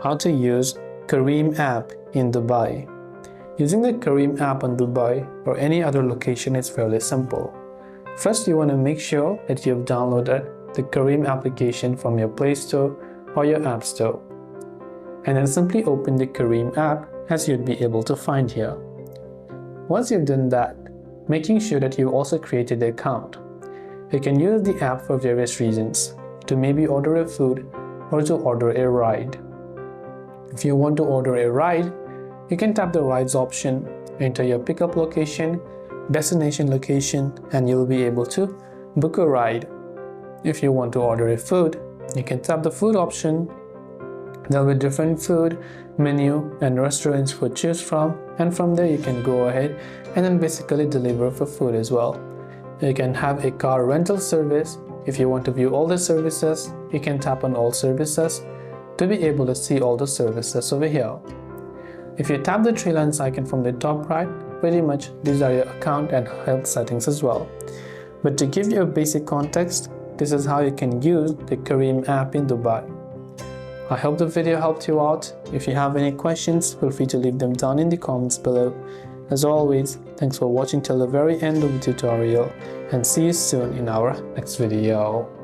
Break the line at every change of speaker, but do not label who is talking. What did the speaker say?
how to use Careem app in Dubai. Using the Careem app on Dubai or any other location is fairly simple. First, you want to make sure that you have downloaded the Careem application from your Play Store or your App Store. And then simply open the Careem app as you'd be able to find here. Once you've done that, making sure that you also created the account. You can use the app for various reasons, to maybe order a food or to order a ride. If you want to order a ride, you can tap the rides option, enter your pickup location, destination location, and you'll be able to book a ride. If you want to order a food, you can tap the food option. There'll be different food, menu, and restaurants to choose from, and from there you can go ahead and then basically deliver for food as well. You can have a car rental service. If you want to view all the services, you can tap on all services to be able to see all the services over here. If you tap the three lines icon from the top right, pretty much these are your account and health settings as well. But to give you a basic context, this is how you can use the Careem app in Dubai. I hope the video helped you out. If you have any questions, feel free to leave them down in the comments below. As always, thanks for watching till the very end of the tutorial, and see you soon in our next video.